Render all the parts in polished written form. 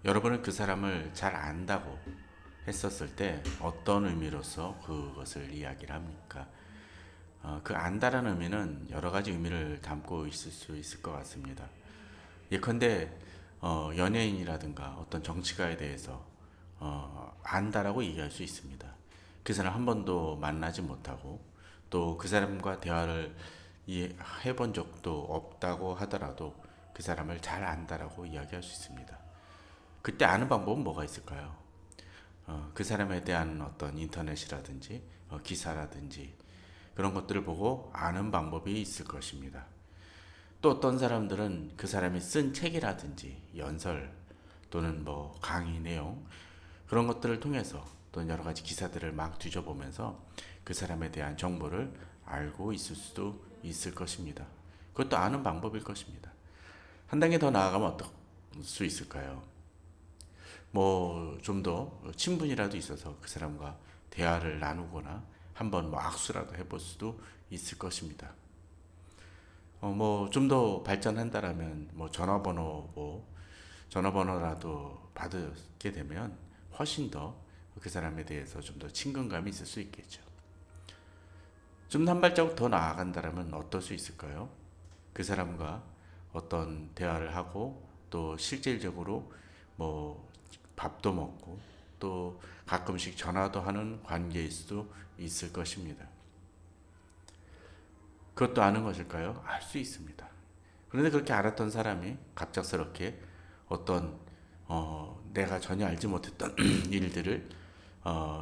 여러분은 그 사람을 잘 안다고 했었을 때 어떤 의미로서 그것을 이야기를 합니까? 그 안다라는 의미는 여러 가지 의미를 담고 있을 수 있을 것 같습니다. 예컨대 연예인이라든가 어떤 정치가에 대해서 안다라고 얘기할 수 있습니다. 그 사람 한 번도 만나지 못하고 또 그 사람과 대화를 해본 적도 없다고 하더라도 그 사람을 잘 안다라고 이야기할 수 있습니다. 그때 아는 방법은 뭐가 있을까요? 그 사람에 대한 어떤 인터넷이라든지 기사라든지 그런 것들을 보고 아는 방법이 있을 것입니다. 또 어떤 사람들은 그 사람이 쓴 책이라든지 연설 또는 뭐 강의 내용 그런 것들을 통해서 또 여러 가지 기사들을 막 뒤져보면서 그 사람에 대한 정보를 알고 있을 수도 있을 것입니다. 그것도 아는 방법일 것입니다. 한 단계 더 나아가면 어떨 수 있을까요? 뭐 좀 더 친분이라도 있어서 그 사람과 대화를 나누거나 한번 뭐 악수라도 해볼 수도 있을 것입니다. 뭐 좀 더 발전한다라면 뭐 전화번호라도 받게 되면 훨씬 더 그 사람에 대해서 좀 더 친근감이 있을 수 있겠죠. 좀 한 발자국 더 나아간다라면 어떨 수 있을까요? 그 사람과 어떤 대화를 하고 또 실질적으로 뭐 밥도 먹고 또 가끔씩 전화도 하는 관계일 수도 있을 것입니다. 그것도 아는 것일까요? 알 수 있습니다. 그런데 그렇게 알았던 사람이 갑작스럽게 어떤 내가 전혀 알지 못했던 일들을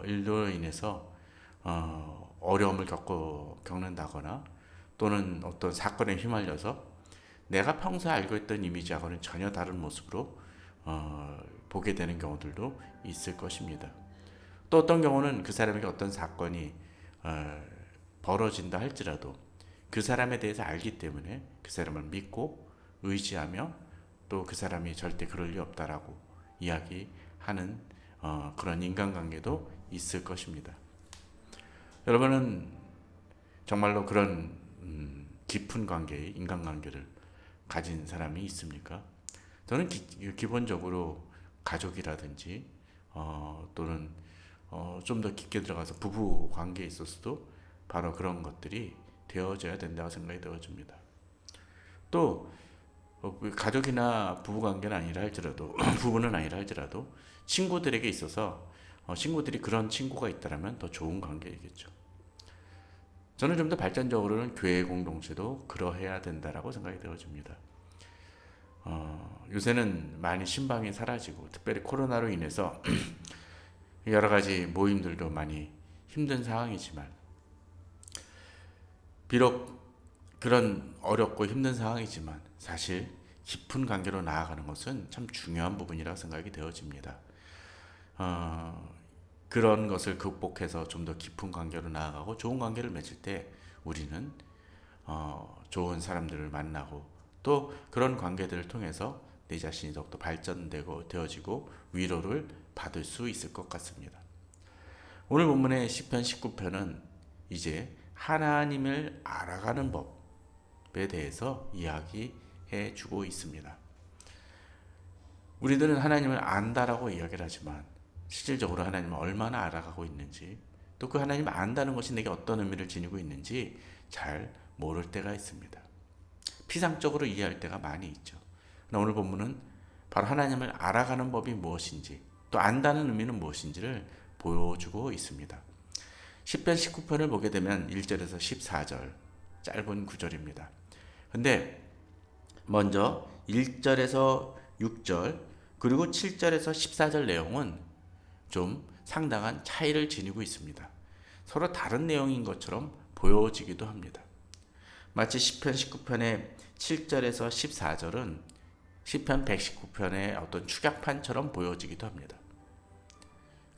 일로 인해서 어려움을 겪는다거나 또는 어떤 사건에 휘말려서 내가 평소에 알고 있던 이미지하고는 전혀 다른 모습으로 보게 되는 경우들도 있을 것입니다. 또 어떤 경우는 그 사람에게 어떤 사건이 어, 벌어진다 할지라도 그 사람에 대해서 알기 때문에 그 사람을 믿고 의지하며 또 그 사람이 절대 그럴 리 없다라고 이야기하는 그런 인간관계도 있을 것입니다. 여러분은 정말로 그런 깊은 관계의 인간관계를 가진 사람이 있습니까? 저는 기본적으로 가족이라든지 또는 좀 더 깊게 들어가서 부부 관계에 있어서도 바로 그런 것들이 되어져야 된다고 생각이 되어집니다. 또 가족이나 부부 관계는 아니라 할지라도 부부는 아니라 할지라도 친구들에게 있어서 친구들이 그런 친구가 있다면 더 좋은 관계이겠죠. 저는 좀 더 발전적으로는 교회 공동체도 그러해야 된다라고 생각이 되어집니다. 요새는 많이 신방이 사라지고 특별히 코로나로 인해서 여러 가지 모임들도 많이 힘든 상황이지만 비록 그런 어렵고 힘든 상황이지만 사실 깊은 관계로 나아가는 것은 참 중요한 부분이라고 생각이 되어집니다. 어, 그런 것을 극복해서 좀 더 깊은 관계로 나아가고 좋은 관계를 맺을 때 우리는 좋은 사람들을 만나고 또 그런 관계들을 통해서 내 자신이 더욱더 발전되고 되어지고 위로를 받을 수 있을 것 같습니다. 오늘 본문의 시편 19편은 이제 하나님을 알아가는 법에 대해서 이야기해 주고 있습니다. 우리들은 하나님을 안다라고 이야기를 하지만 실질적으로 하나님을 얼마나 알아가고 있는지 또 그 하나님을 안다는 것이 내게 어떤 의미를 지니고 있는지 잘 모를 때가 있습니다. 피상적으로 이해할 때가 많이 있죠. 오늘 본문은 바로 하나님을 알아가는 법이 무엇인지 또 안다는 의미는 무엇인지를 보여주고 있습니다. 10편 19편을 보게 되면 1절에서 14절 짧은 구절입니다. 근데 먼저 1절에서 6절 그리고 7절에서 14절 내용은 좀 상당한 차이를 지니고 있습니다. 서로 다른 내용인 것처럼 보여지기도 합니다. 마치 시편 19편의 7절에서 14절은 시편 119편의 어떤 축약판처럼 보여지기도 합니다.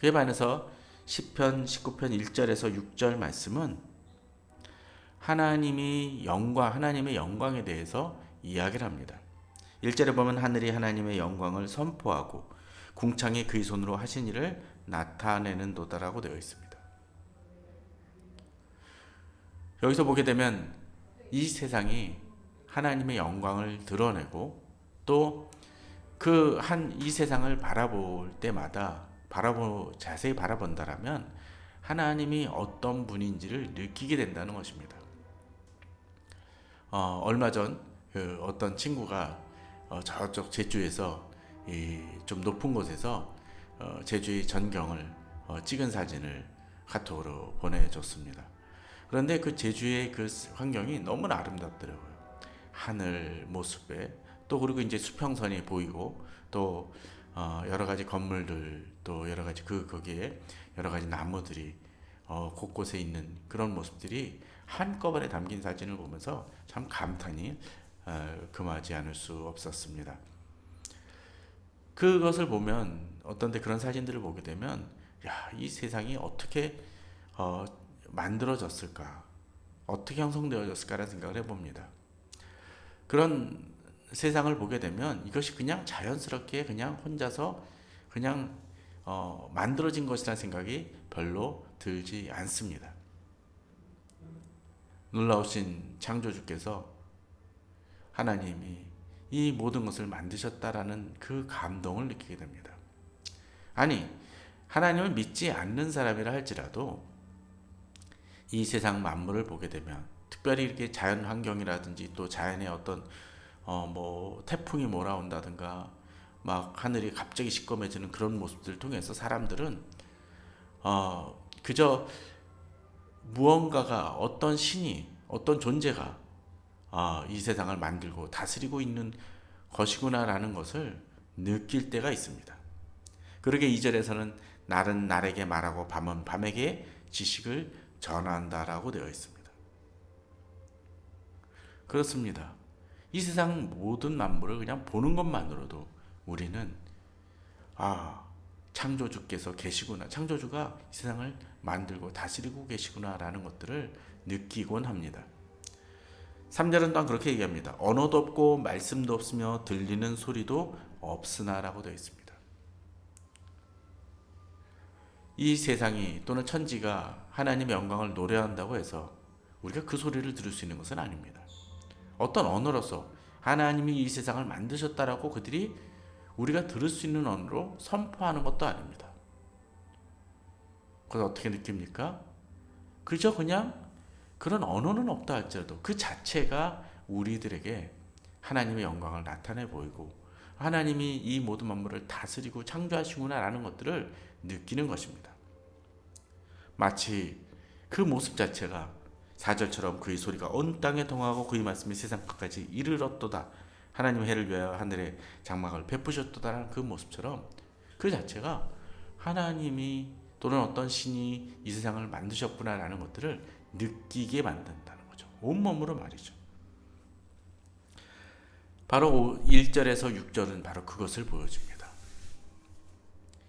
그에 반해서 시편 19편 1절에서 6절 말씀은 하나님의 영광에 대해서 이야기를 합니다. 1절에 보면 하늘이 하나님의 영광을 선포하고 궁창이 그의 손으로 하신 일을 나타내는 도다라고 되어 있습니다. 여기서 보게 되면 이 세상이 하나님의 영광을 드러내고 또 그 이 세상을 바라볼 때마다 자세히 바라본다라면 하나님이 어떤 분인지를 느끼게 된다는 것입니다. 얼마 전 어떤 친구가 저쪽 제주에서 좀 높은 곳에서 제주의 전경을 찍은 사진을 카톡으로 보내줬습니다. 그런데 그 제주의 그 환경이 너무나 아름답더라고요. 하늘 모습에 또 그리고 이제 수평선이 보이고 또 여러 가지 건물들 또 여러 가지 거기에 여러 가지 나무들이 곳곳에 있는 그런 모습들이 한꺼번에 담긴 사진을 보면서 참 감탄이 금하지 않을 수 없었습니다. 그것을 보면 어떤데 그런 사진들을 보게 되면 이 세상이 어떻게 만들어졌을까, 어떻게 형성되어졌을까라는 생각을 해봅니다. 그런 세상을 보게 되면 이것이 그냥 자연스럽게 그냥 혼자서 그냥 만들어진 것이라는 생각이 별로 들지 않습니다. 놀라우신 창조주께서 하나님이 이 모든 것을 만드셨다라는 그 감동을 느끼게 됩니다. 아니, 하나님을 믿지 않는 사람이라 할지라도 이 세상 만물을 보게 되면 특별히 이렇게 자연 환경이라든지 또 자연의 어떤 태풍이 몰아온다든가 막 하늘이 갑자기 시꺼매지는 그런 모습들을 통해서 사람들은 그저 무언가가 어떤 신이 어떤 존재가 이 세상을 만들고 다스리고 있는 것이구나라는 것을 느낄 때가 있습니다. 그러게 2절에서는 날은 날에게 말하고 밤은 밤에게 지식을 전한다라고 되어 있습니다. 그렇습니다. 이 세상 모든 만물을 그냥 보는 것만으로도 우리는 창조주께서 계시구나, 창조주가 이 세상을 만들고 다스리고 계시구나라는 것들을 느끼곤 합니다. 3절은 또한 그렇게 얘기합니다. 언어도 없고 말씀도 없으며 들리는 소리도 없으나라고 되어 있습니다. 이 세상이 또는 천지가 하나님의 영광을 노래한다고 해서 우리가 그 소리를 들을 수 있는 것은 아닙니다. 어떤 언어로서 하나님이 이 세상을 만드셨다라고 그들이 우리가 들을 수 있는 언어로 선포하는 것도 아닙니다. 그래서 어떻게 느낍니까? 그저 그냥 그런 언어는 없다 할지라도 그 자체가 우리들에게 하나님의 영광을 나타내 보이고 하나님이 이 모든 만물을 다스리고 창조하시구나라는 것들을 느끼는 것입니다. 마치 그 모습 자체가 4절처럼 그의 소리가 온 땅에 통하고 그의 말씀이 세상 끝까지 이르렀도다. 하나님의 해를 위하여 하늘에 장막을 베푸셨도다라는 그 모습처럼 그 자체가 하나님이 또는 어떤 신이 이 세상을 만드셨구나라는 것들을 느끼게 만든다는 거죠. 온몸으로 말이죠. 바로 1절에서 6절은 바로 그것을 보여줍니다.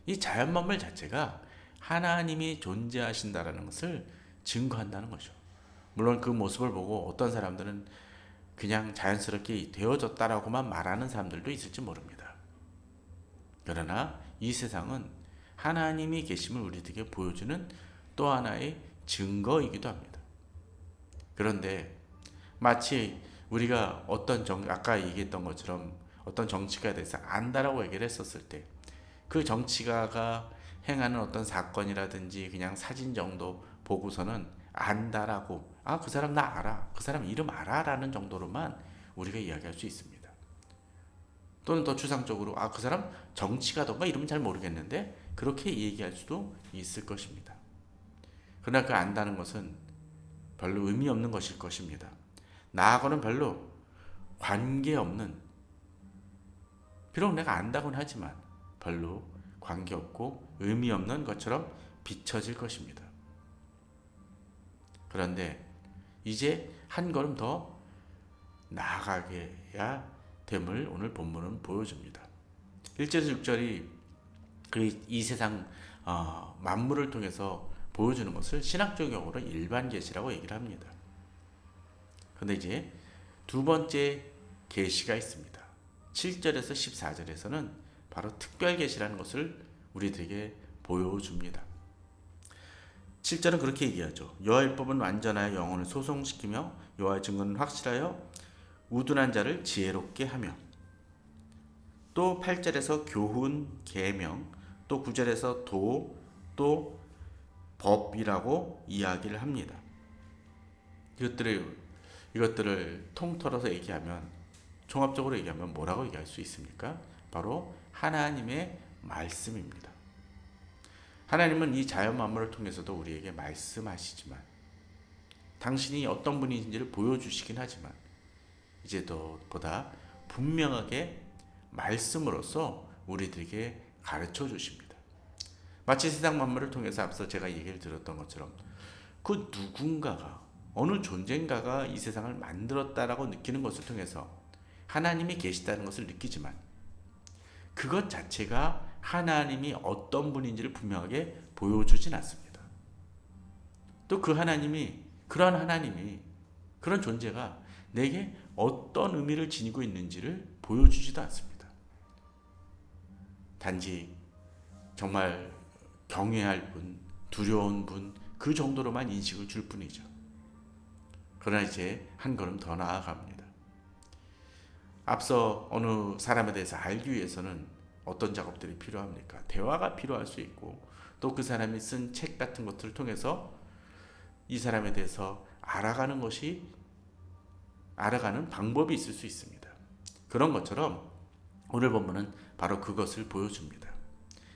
이 자연 만물 자체가 하나님이 존재하신다라는 것을 증거한다는 거죠. 물론 그 모습을 보고 어떤 사람들은 그냥 자연스럽게 되어졌다라고만 말하는 사람들도 있을지 모릅니다. 그러나 이 세상은 하나님이 계심을 우리에게 보여주는 또 하나의 증거이기도 합니다. 그런데 마치 우리가 아까 얘기했던 것처럼 어떤 정치가에 대해서 안다라고 얘기를 했었을 때 그 정치가가 행하는 어떤 사건이라든지 그냥 사진 정도 보고서는 안다라고 그 사람 나 알아, 그 사람 이름 알아라는 정도로만 우리가 이야기할 수 있습니다. 또는 더 추상적으로 그 사람 정치가던가 이름은 잘 모르겠는데 그렇게 얘기할 수도 있을 것입니다. 그러나 그 안다는 것은 별로 의미 없는 것일 것입니다. 나하고는 별로 관계없는, 비록 내가 안다고는 하지만 별로 관계없고 의미 없는 것처럼 비춰질 것입니다. 그런데 이제 한 걸음 더 나아가야 됨을 오늘 본문은 보여줍니다. 1절에서 6절이 이 세상 만물을 통해서 보여주는 것을 신학적 용어로 일반 계시라고 얘기를 합니다. 그런데 이제 두 번째 계시가 있습니다. 7절에서 14절에서는 바로 특별 계시라는 것을 우리들에게 보여줍니다. 7절은 그렇게 얘기하죠. 여호와의 법은 완전하여 영혼을 소송시키며 여호와의 증거는 확실하여 우둔한 자를 지혜롭게 하며. 또 8절에서 교훈, 계명, 또 9절에서 도, 또 법이라고 이야기를 합니다. 이것들을 통틀어서 얘기하면, 종합적으로 얘기하면 뭐라고 얘기할 수 있습니까? 바로 하나님의 말씀입니다. 하나님은 이 자연 만물을 통해서도 우리에게 말씀하시지만, 당신이 어떤 분인지를 보여주시긴 하지만, 이제도 보다 분명하게 말씀으로써 우리들에게 가르쳐 주십니다. 마치 세상 만물을 통해서 앞서 제가 얘기를 들었던 것처럼 그 누군가가, 어느 존재인가가 이 세상을 만들었다라고 느끼는 것을 통해서 하나님이 계시다는 것을 느끼지만, 그것 자체가 하나님이 어떤 분인지를 분명하게 보여주진 않습니다. 또 그러한 하나님이, 그런 존재가 내게 어떤 의미를 지니고 있는지를 보여주지도 않습니다. 단지 정말 경외할 분, 두려운 분, 그 정도로만 인식을 줄 뿐이죠. 그러나 이제 한 걸음 더 나아갑니다. 앞서 어느 사람에 대해서 알기 위해서는 어떤 작업들이 필요합니까? 대화가 필요할 수 있고, 또 그 사람이 쓴 책 같은 것들을 통해서 이 사람에 대해서 알아가는 방법이 있을 수 있습니다. 그런 것처럼 오늘 본문은 바로 그것을 보여줍니다.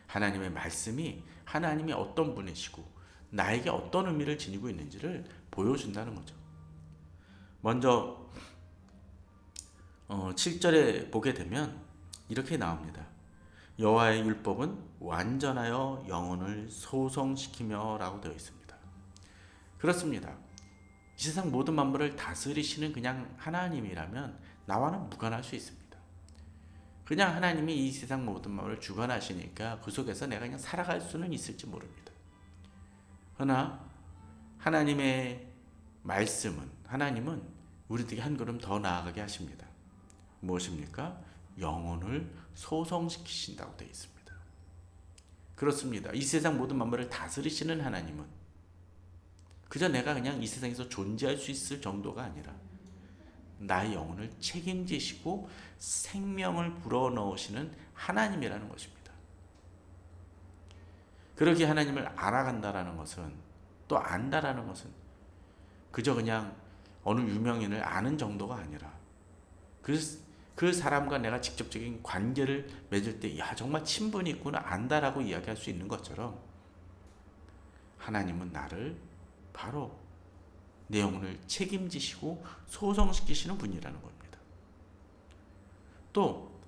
하나님의 말씀이 하나님이 어떤 분이시고 나에게 어떤 의미를 지니고 있는지를 보여준다는 거죠. 먼저 7절에 보게 되면 이렇게 나옵니다. 여호와의 율법은 완전하여 영혼을 소성시키며 라고 되어 있습니다. 그렇습니다. 이 세상 모든 만물을 다스리시는 그냥 하나님이라면 나와는 무관할 수 있습니다. 그냥 하나님이 이 세상 모든 만물을 주관하시니까 그 속에서 내가 그냥 살아갈 수는 있을지 모릅니다. 그러나 하나님의 말씀은, 하나님은 우리들에게 한 걸음 더 나아가게 하십니다. 무엇입니까? 영혼을 소성시키신다고 되어 있습니다. 그렇습니다. 이 세상 모든 만물을 다스리시는 하나님은 그저 내가 그냥 이 세상에서 존재할 수 있을 정도가 아니라 나의 영혼을 책임지시고 생명을 불어넣으시는 하나님이라는 것입니다. 그렇게 하나님을 알아간다라는 것은, 또 안다라는 것은 그저 그냥 어느 유명인을 아는 정도가 아니라 그 사람과 내가 직접적인 관계를 맺을 때, 야, 정말 친분이 있구나, 안다라고 이야기할 수 있는 것처럼 하나님은 나를 바로 내 영혼을 책임지시고 소성시키시는 분이라는 겁니다. 또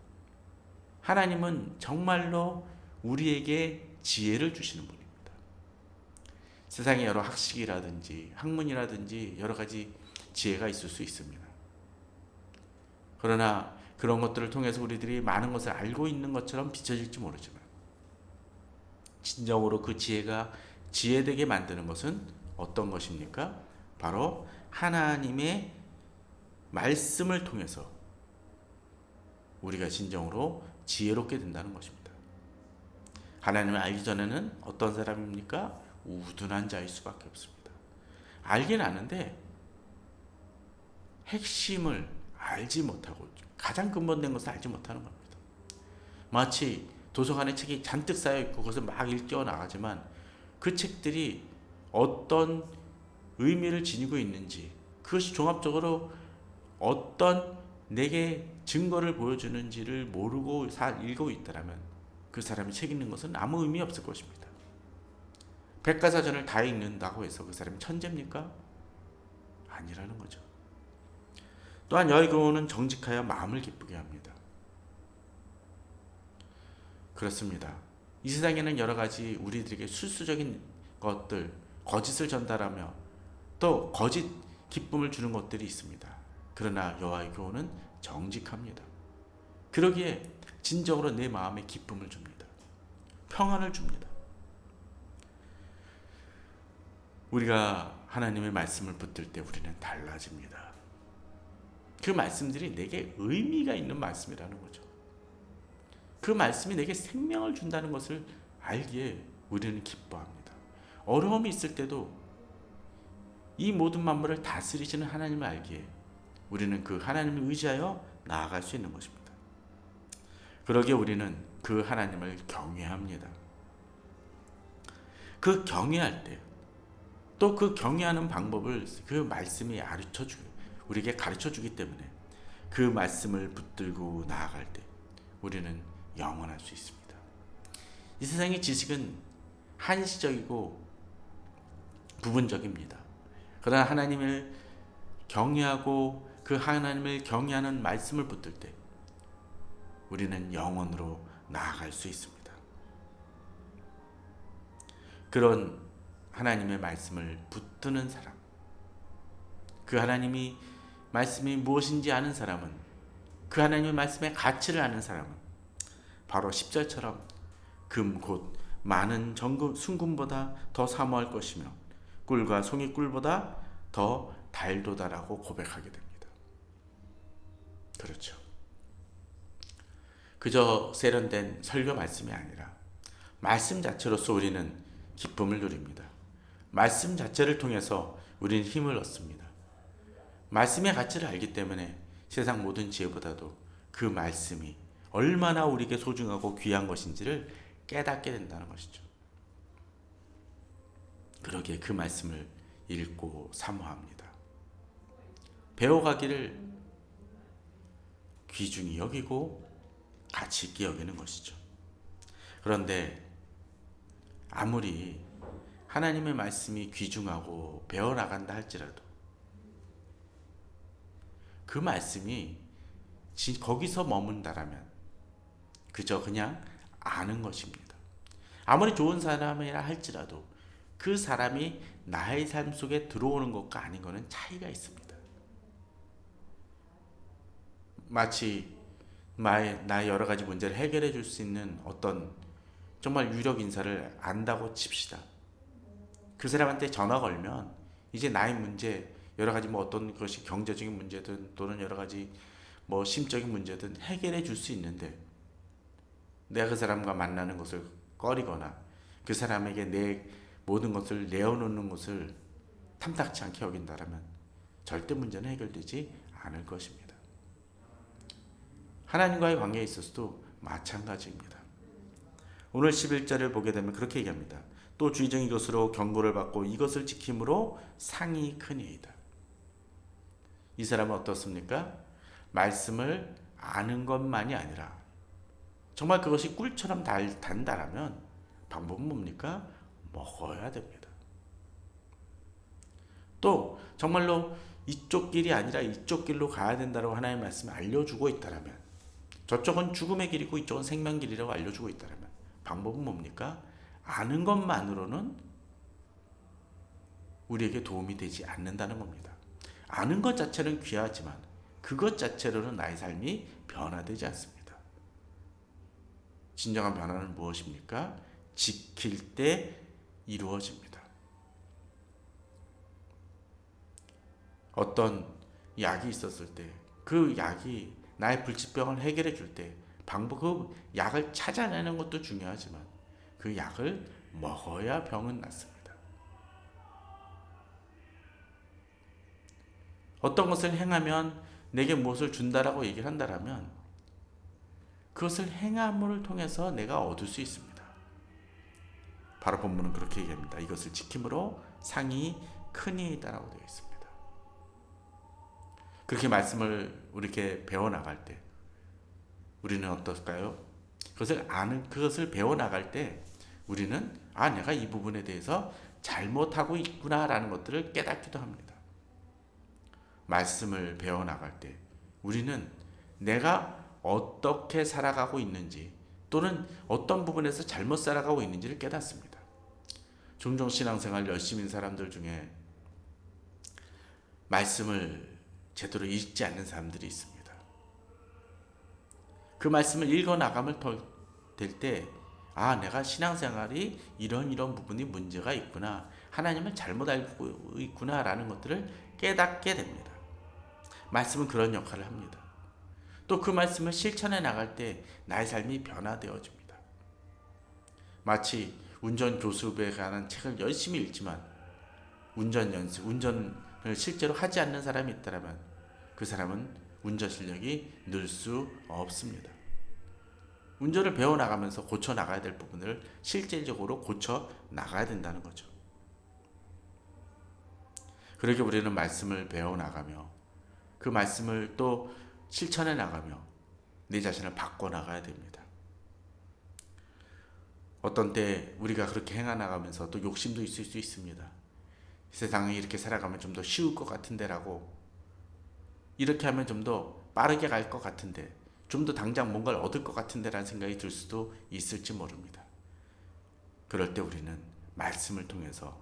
하나님은 정말로 우리에게 지혜를 주시는 분입니다. 세상에 여러 학식이라든지 학문이라든지 여러 가지 지혜가 있을 수 있습니다. 그러나 그런 것들을 통해서 우리들이 많은 것을 알고 있는 것처럼 비춰질지 모르지만, 진정으로 그 지혜가 지혜되게 만드는 것은 어떤 것입니까? 바로 하나님의 말씀을 통해서 우리가 진정으로 지혜롭게 된다는 것입니다. 하나님을 알기 전에는 어떤 사람입니까? 우둔한 자일 수밖에 없습니다. 알긴 아는데 핵심을 알지 못하고, 가장 근본된 것을 알지 못하는 겁니다. 마치 도서관에 책이 잔뜩 쌓여있고 그것을 막 읽겨 나가지만 그 책들이 어떤 의미를 지니고 있는지, 그것이 종합적으로 어떤 내게 증거를 보여주는지를 모르고 읽고 있다면 그 사람이 책 읽는 것은 아무 의미 없을 것입니다. 백과사전을 다 읽는다고 해서 그 사람이 천재입니까? 아니라는 거죠. 또한 여의 교훈은 정직하여 마음을 기쁘게 합니다. 그렇습니다. 이 세상에는 여러 가지 우리들에게 술수적인 것들, 거짓을 전달하며 또 거짓 기쁨을 주는 것들이 있습니다. 그러나 여호와의 교훈은 정직합니다. 그러기에 진정으로 내 마음에 기쁨을 줍니다. 평안을 줍니다. 우리가 하나님의 말씀을 붙들 때 우리는 달라집니다. 그 말씀들이 내게 의미가 있는 말씀이라는 거죠. 그 말씀이 내게 생명을 준다는 것을 알기에 우리는 기뻐합니다. 어려움이 있을 때도 이 모든 만물을 다스리시는 하나님을 알기에 우리는 그 하나님을 의지하여 나아갈 수 있는 것입니다. 그러기에 우리는 그 하나님을 경외합니다. 그 경외할 때 또 그 경외하는 방법을 그 말씀이 우리에게 가르쳐 주기 때문에 그 말씀을 붙들고 나아갈 때 우리는 영원할 수 있습니다. 이 세상의 지식은 한시적이고 부분적입니다. 그러나 하나님을 경외하고 그 하나님을 경외하는 말씀을 붙들 때 우리는 영원으로 나아갈 수 있습니다. 그런 하나님의 말씀을 붙드는 사람, 그 하나님이 말씀이 무엇인지 아는 사람은, 그 하나님의 말씀의 가치를 아는 사람은 바로 10절처럼 금 곧 많은 순금보다 더 사모할 것이며 꿀과 송이 꿀보다 더 달도다라고 고백하게 됩니다. 그렇죠. 그저 세련된 설교 말씀이 아니라 말씀 자체로서 우리는 기쁨을 누립니다. 말씀 자체를 통해서 우리는 힘을 얻습니다. 말씀의 가치를 알기 때문에 세상 모든 지혜보다도 그 말씀이 얼마나 우리에게 소중하고 귀한 것인지를 깨닫게 된다는 것이죠. 그러기에 그 말씀을 읽고 사모합니다. 배워가기를 귀중히 여기고 가치 있게 여기는 것이죠. 그런데 아무리 하나님의 말씀이 귀중하고 배워나간다 할지라도 그 말씀이 거기서 머문다라면 그저 그냥 아는 것입니다. 아무리 좋은 사람이라 할지라도 그 사람이 나의 삶 속에 들어오는 것과 아닌 것은 차이가 있습니다. 마치 나의 여러 가지 문제를 해결해 줄 수 있는 어떤 정말 유력 인사를 안다고 칩시다. 그 사람한테 전화 걸면 이제 나의 문제, 여러 가지 어떤 것이 경제적인 문제든 또는 여러 가지 심적인 문제든 해결해 줄 수 있는데 내가 그 사람과 만나는 것을 꺼리거나 그 사람에게 내 모든 것을 내어놓는 것을 탐탁치 않게 여긴다라면 절대 문제는 해결되지 않을 것입니다. 하나님과의 관계에 있어서도 마찬가지입니다. 오늘 11절을 보게 되면 그렇게 얘기합니다. 또 주의정 이것으로 경고를 받고 이것을 지킴으로 상이 크니이다. 이 사람은 어떻습니까? 말씀을 아는 것만이 아니라 정말 그것이 꿀처럼 단다라면 방법은 뭡니까? 먹어야 됩니다. 또 정말로 이쪽 길이 아니라 이쪽 길로 가야 된다고 하나님의 말씀을 알려주고 있다라면 저쪽은 죽음의 길이고 이쪽은 생명 길이라고 알려주고 있다라면 방법은 뭡니까? 아는 것만으로는 우리에게 도움이 되지 않는다는 겁니다. 아는 것 자체는 귀하지만 그것 자체로는 나의 삶이 변화되지 않습니다. 진정한 변화는 무엇입니까? 지킬 때 이루어집니다. 어떤 약이 있었을 때 그 약이 나의 불치병을 해결해 줄 때 그 약을 찾아내는 것도 중요하지만 그 약을 먹어야 병은 낫습니다. 어떤 것을 행하면 내게 무엇을 준다라고 얘기를 한다라면 그것을 행함을 통해서 내가 얻을 수 있습니다. 바로 본문은 그렇게 얘기합니다. 이것을 지킴으로 상이 크니이다라고 되어 있습니다. 그렇게 말씀을 우리에게 배워나갈 때 우리는 어떨까요? 그것을 배워나갈 때 우리는 내가 이 부분에 대해서 잘못하고 있구나라는 것들을 깨닫기도 합니다. 말씀을 배워나갈 때 우리는 내가 어떻게 살아가고 있는지 또는 어떤 부분에서 잘못 살아가고 있는지를 깨닫습니다. 종종 신앙생활 열심히 한 사람들 중에 말씀을 제대로 읽지 않는 사람들이 있습니다. 그 말씀을 읽어나가면 될 때 내가 신앙생활이 이런 부분이 문제가 있구나, 하나님을 잘못 알고 있구나 라는 것들을 깨닫게 됩니다. 말씀은 그런 역할을 합니다. 또 그 말씀을 실천해 나갈 때 나의 삶이 변화되어집니다. 마치 운전 교습에 관한 책을 열심히 읽지만 운전을 실제로 하지 않는 사람이 있다면 그 사람은 운전 실력이 늘 수 없습니다. 운전을 배워 나가면서 고쳐 나가야 될 부분을 실질적으로 고쳐 나가야 된다는 거죠. 그렇게 우리는 말씀을 배워 나가며 그 말씀을 또 실천해 나가며 내 자신을 바꿔 나가야 됩니다. 어떤 때 우리가 그렇게 행해 나가면서 또 욕심도 있을 수 있습니다. 세상에 이렇게 살아가면 좀 더 쉬울 것 같은데라고, 이렇게 하면 좀 더 빠르게 갈 것 같은데, 좀 더 당장 뭔가를 얻을 것 같은데라는 생각이 들 수도 있을지 모릅니다. 그럴 때 우리는 말씀을 통해서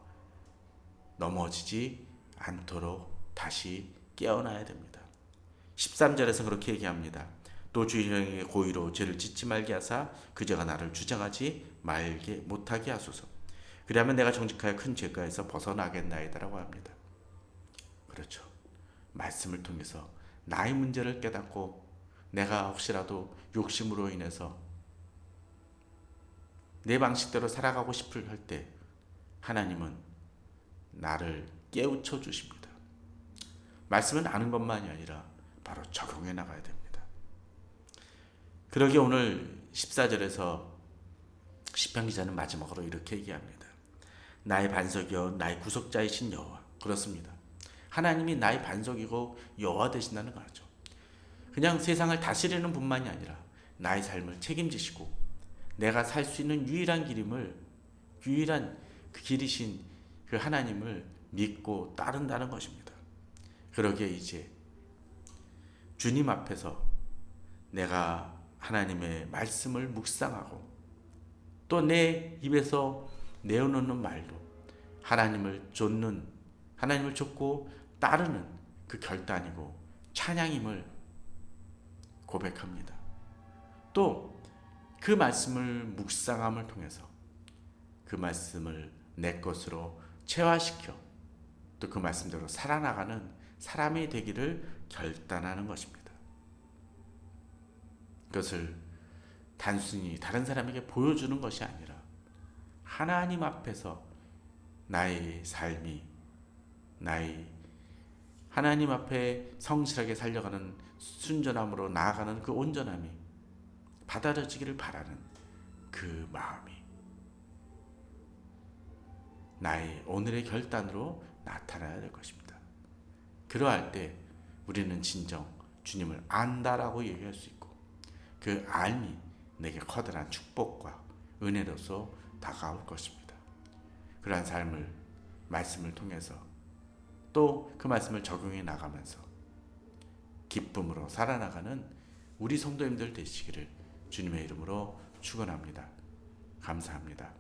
넘어지지 않도록 다시 깨어나야 됩니다. 13절에서 그렇게 얘기합니다. 또 주인에게 고의로 죄를 짓지 말게 하사 그제가 나를 주장하지 말게 못하게 하소서. 그리하면 내가 정직하여 큰 죄가에서 벗어나겠나이다라고 합니다. 그렇죠. 말씀을 통해서 나의 문제를 깨닫고 내가 혹시라도 욕심으로 인해서 내 방식대로 살아가고 싶을 할 때 하나님은 나를 깨우쳐 주십니다. 말씀은 아는 것만이 아니라 바로 적용해 나가야 됩니다. 그러기에 오늘 14절에서 시편 기자는 마지막으로 이렇게 얘기합니다. 나의 반석이여 나의 구속자이신 여호와. 그렇습니다. 하나님이 나의 반석이고 여호와 되신다는 거죠. 그냥 세상을 다스리는 분만이 아니라 나의 삶을 책임지시고 내가 살 수 있는 유일한 그 길이신 그 하나님을 믿고 따른다는 것입니다. 그러기에 이제 주님 앞에서 내가 하나님의 말씀을 묵상하고 또 내 입에서 내어놓는 말도 하나님을 좇고 따르는 그 결단이고 찬양임을 고백합니다. 또 그 말씀을 묵상함을 통해서 그 말씀을 내 것으로 체화시켜 또 그 말씀대로 살아나가는 사람이 되기를 결단하는 것입니다. 그것을 단순히 다른 사람에게 보여주는 것이 아니라 하나님 앞에서 나의 삶이 하나님 앞에 성실하게 살려가는 순전함으로 나아가는 그 온전함이 받아들여지기를 바라는 그 마음이 나의 오늘의 결단으로 나타나야 될 것입니다. 그러할 때 우리는 진정 주님을 안다라고 얘기할 수 있고 그 알미 내게 커다란 축복과 은혜로서 다가올 것입니다. 그러한 삶을 말씀을 통해서 또 그 말씀을 적용해 나가면서 기쁨으로 살아나가는 우리 성도님들 되시기를 주님의 이름으로 축원합니다. 감사합니다.